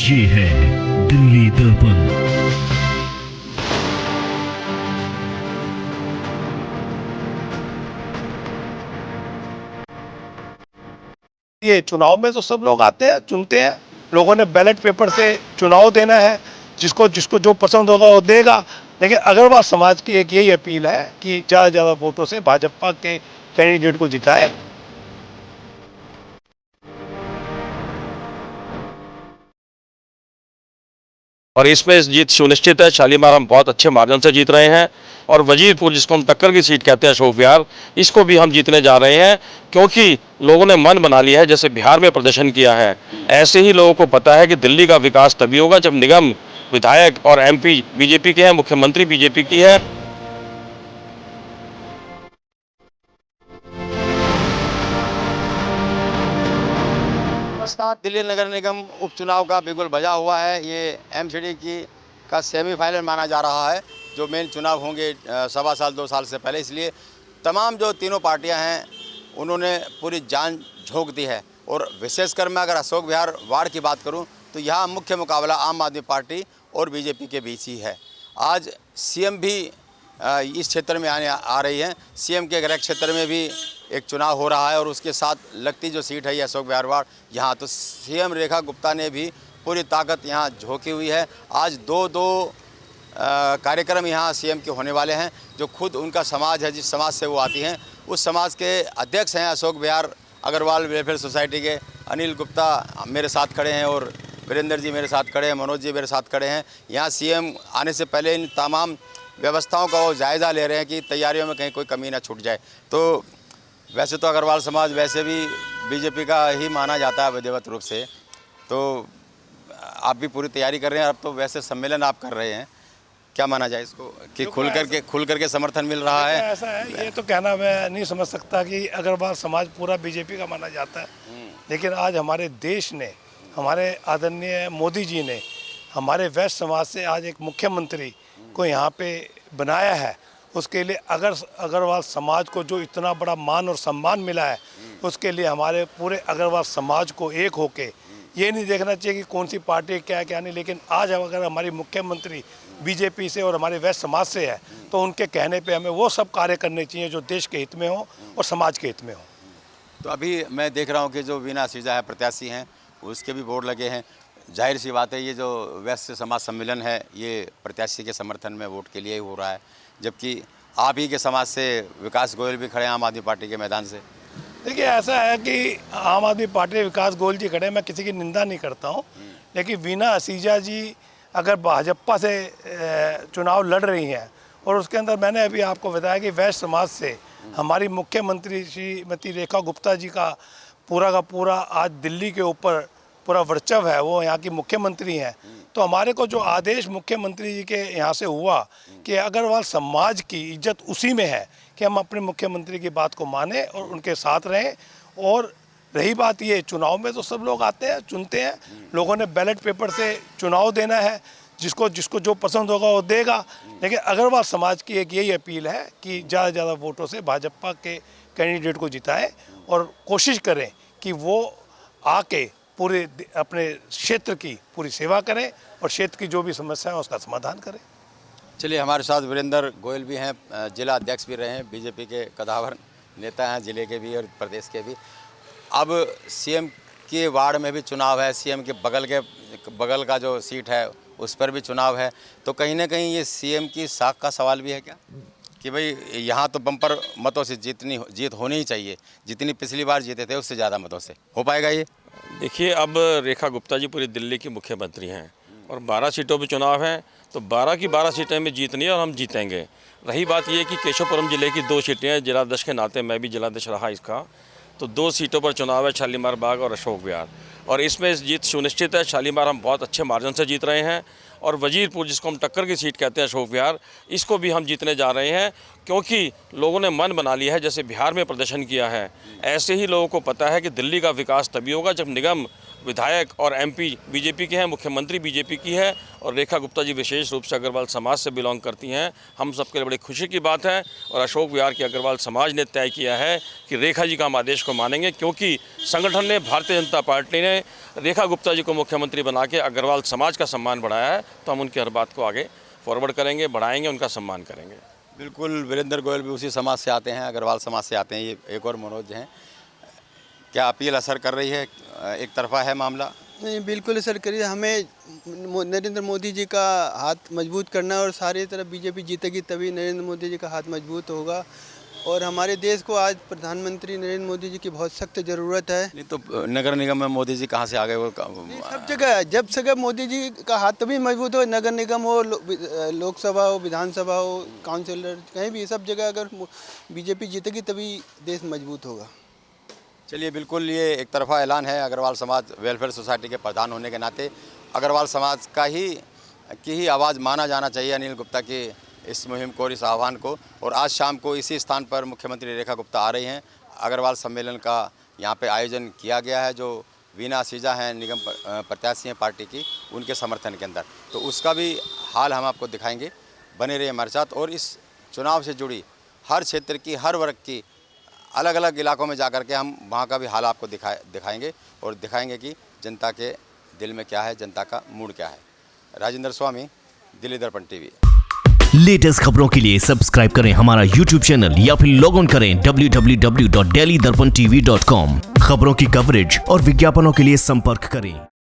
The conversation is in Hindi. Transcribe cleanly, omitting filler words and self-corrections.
ये है दिल्ली दर्पण। ये चुनाव में तो सब लोग आते हैं, चुनते हैं। लोगों ने बैलेट पेपर से चुनाव देना है, जिसको जिसको जो पसंद होगा वो देगा। लेकिन अग्रवाल समाज की एक यही अपील है कि ज़्यादा से ज़्यादा वोटों से भाजपा के कैंडिडेट को जिताए। और इसमें जीत सुनिश्चित है। शालीमार हम बहुत अच्छे मार्जिन से जीत रहे हैं और वजीरपुर, जिसको हम टक्कर की सीट कहते हैं, अशोक विहार, इसको भी हम जीतने जा रहे हैं, क्योंकि लोगों ने मन बना लिया है। जैसे बिहार में प्रदर्शन किया है, ऐसे ही लोगों को पता है कि दिल्ली का विकास तभी होगा जब निगम, विधायक और एमपी बीजेपी के हैं, मुख्यमंत्री बीजेपी की है। नमस्कार। दिल्ली नगर निगम उपचुनाव का बिगुल बजा हुआ है। ये एमसीडी की का सेमीफाइनल माना जा रहा है, जो मेन चुनाव होंगे सवा साल 2 साल से पहले। इसलिए तमाम जो तीनों पार्टियां हैं उन्होंने पूरी जान झोंक दी है। और विशेषकर मैं अगर अशोक विहार वार्ड की बात करूं तो यहाँ मुख्य मुकाबला आम आदमी पार्टी और बीजेपी के बीच ही है। आज सीएम भी इस क्षेत्र में आने आ रही हैं। सीएम के गृह क्षेत्र में भी एक चुनाव हो रहा है और उसके साथ लगती जो सीट है ये अशोक विहार वार्ड यहाँ, तो सीएम रेखा गुप्ता ने भी पूरी ताकत यहाँ झोंकी हुई है। आज दो कार्यक्रम यहाँ सीएम के होने वाले हैं, जो खुद उनका समाज है, जिस समाज से वो आती हैं, उस समाज के अध्यक्ष हैं अशोक विहार अग्रवाल वेलफेयर सोसाइटी के अनिल गुप्ता मेरे साथ खड़े हैं और वीरेंद्र जी मेरे साथ खड़े हैं, मनोज जी मेरे साथ खड़े हैं। यहाँ सीएम आने से पहले इन तमाम व्यवस्थाओं का वो जायज़ा ले रहे हैं कि तैयारियों में कहीं कोई कमी ना छूट जाए। तो वैसे तो अग्रवाल समाज वैसे भी बीजेपी का ही माना जाता है विधिवत रूप से, तो आप भी पूरी तैयारी कर रहे हैं। अब तो वैसे सम्मेलन आप कर रहे हैं, क्या माना जाए इसको कि खुल करके समर्थन मिल रहा है? ऐसा है, ये तो कहना मैं नहीं समझ सकता कि अग्रवाल समाज पूरा बीजेपी का माना जाता है। लेकिन आज हमारे देश ने, हमारे आदरणीय मोदी जी ने हमारे वैश्य समाज से आज एक मुख्यमंत्री को यहाँ पे बनाया है। उसके लिए अग्रवाल समाज को जो इतना बड़ा मान और सम्मान मिला है, उसके लिए हमारे पूरे अग्रवाल समाज को एक होके ये नहीं देखना चाहिए कि कौन सी पार्टी क्या है क्या नहीं। लेकिन आज अगर हमारी मुख्यमंत्री बीजेपी से और हमारे वैश्य समाज से है, तो उनके कहने पे हमें वो सब कार्य करने चाहिए जो देश के हित में हो और समाज के हित में हो। तो अभी मैं देख रहा हूँ कि जो वीना सिजा है प्रत्याशी हैं, उसके भी बोर्ड लगे हैं। जाहिर सी बात है, ये जो वैश्य समाज सम्मेलन है ये प्रत्याशी के समर्थन में वोट के लिए ही हो रहा है, जबकि आप ही के समाज से विकास गोयल भी खड़े हैं आम आदमी पार्टी के मैदान से। देखिए, ऐसा है कि आम आदमी पार्टी विकास गोयल जी खड़े, मैं किसी की निंदा नहीं करता हूँ। लेकिन वीना असीजा जी अगर भाजपा से चुनाव लड़ रही हैं और उसके अंदर मैंने अभी आपको बताया कि वैश्य समाज से हमारी मुख्यमंत्री श्रीमती रेखा गुप्ता जी का पूरा आज दिल्ली के ऊपर पूरा वर्चस्व है, वो यहाँ की मुख्यमंत्री हैं। तो हमारे को जो आदेश मुख्यमंत्री जी के यहाँ से हुआ कि अग्रवाल समाज की इज्जत उसी में है कि हम अपने मुख्यमंत्री की बात को माने और उनके साथ रहें। और रही बात ये, चुनाव में तो सब लोग आते हैं, चुनते हैं। लोगों ने बैलेट पेपर से चुनाव देना है, जिसको जिसको जो पसंद होगा वो देगा। लेकिन अग्रवाल समाज की एक यही अपील है कि ज़्यादा से ज़्यादा वोटों से भाजपा के कैंडिडेट को जिताएं और कोशिश करें कि वो आके पूरे अपने क्षेत्र की पूरी सेवा करें और क्षेत्र की जो भी समस्या है उसका समाधान करें। चलिए, हमारे साथ वीरेंद्र गोयल भी हैं, जिला अध्यक्ष भी रहे हैं, बीजेपी के कदावर नेता हैं जिले के भी और प्रदेश के भी। अब सीएम के वार्ड में भी चुनाव है, सीएम के बगल का जो सीट है उस पर भी चुनाव है, तो कहीं ना कहीं ये सीएम की साख का सवाल भी है क्या कि भाई यहाँ तो बम्पर मतों से जीत होनी ही चाहिए, जितनी पिछली बार जीते थे उससे ज़्यादा मतों से हो पाएगा ये? देखिए, अब रेखा गुप्ता जी पूरी दिल्ली की मुख्यमंत्री हैं और 12 सीटों पर चुनाव है, तो 12 की 12 सीटें में जीतनी है और हम जीतेंगे। रही बात ये कि केशवपुरम जिले की 2 सीटें हैं, जिलाध्यक्ष के नाते मैं भी जिलाध्यक्ष रहा इसका, तो 2 सीटों पर चुनाव है, शालीमार बाग और अशोक विहार, और इसमें जीत सुनिश्चित है। शालीमार हम बहुत अच्छे मार्जिन से जीत रहे हैं और वजीरपुर, जिसको हम टक्कर की सीट कहते हैं, अशोक विहार, इसको भी हम जीतने जा रहे हैं, क्योंकि लोगों ने मन बना लिया है। जैसे बिहार में प्रदर्शन किया है, ऐसे ही लोगों को पता है कि दिल्ली का विकास तभी होगा जब निगम, विधायक और एमपी बीजेपी के हैं, मुख्यमंत्री बीजेपी की है और रेखा गुप्ता जी विशेष रूप से अग्रवाल समाज से बिलोंग करती हैं। हम सबके लिए बड़ी खुशी की बात है और अशोक विहार के अग्रवाल समाज ने तय किया है कि रेखा जी का हम आदेश को मानेंगे, क्योंकि संगठन ने, भारतीय जनता पार्टी ने रेखा गुप्ता जी को मुख्यमंत्री बना के अग्रवाल समाज का सम्मान बढ़ाया है। तो हम उनकी हर बात को आगे फॉरवर्ड करेंगे, बढ़ाएंगे, उनका सम्मान करेंगे। बिल्कुल, वीरेंद्र गोयल भी उसी समाज से आते हैं, अग्रवाल समाज से आते हैं। ये एक और मनोज हैं, क्या अपील असर कर रही है? एक तरफा है मामला? नहीं, बिल्कुल असर करिए। हमें नरेंद्र मोदी जी का हाथ मजबूत करना है और सारी तरफ बीजेपी जीतेगी तभी नरेंद्र मोदी जी का हाथ मजबूत होगा। और हमारे देश को आज प्रधानमंत्री नरेंद्र मोदी जी की बहुत सख्त ज़रूरत है। नहीं तो नगर निगम में मोदी जी कहाँ से आ गए? वो सब जगह, जब जगह मोदी जी का हाथ तभी मजबूत हो, नगर निगम हो, लोकसभा हो, विधानसभा हो, काउंसिलर, कहीं भी सब जगह अगर बीजेपी जीतेगी तभी देश मजबूत होगा। चलिए, बिल्कुल ये एक तरफा ऐलान है। अग्रवाल समाज वेलफेयर सोसाइटी के प्रधान होने के नाते अग्रवाल समाज की ही आवाज़ माना जाना चाहिए अनिल गुप्ता की इस मुहिम को, इस आह्वान को। और आज शाम को इसी स्थान पर मुख्यमंत्री रेखा गुप्ता आ रही हैं। अग्रवाल सम्मेलन का यहाँ पे आयोजन किया गया है, जो वीना असीजा हैं, निगम प्रत्याशी हैं पार्टी की, उनके समर्थन के अंदर। तो उसका भी हाल हम आपको दिखाएंगे। बने रहिए हमारे साथ और इस चुनाव से जुड़ी हर क्षेत्र की, हर वर्ग की, अलग अलग इलाकों में जाकर के हम वहाँ का भी हाल आपको दिखाएंगे और दिखाएंगे कि जनता के दिल में क्या है, जनता का मूड क्या है। राजेंद्र स्वामी, दिल्ली दर्पण टीवी। लेटेस्ट खबरों के लिए सब्सक्राइब करें हमारा YouTube चैनल या फिर लॉग ऑन करें www.delhidarpantv.com। खबरों की कवरेज और विज्ञापनों के लिए संपर्क करें।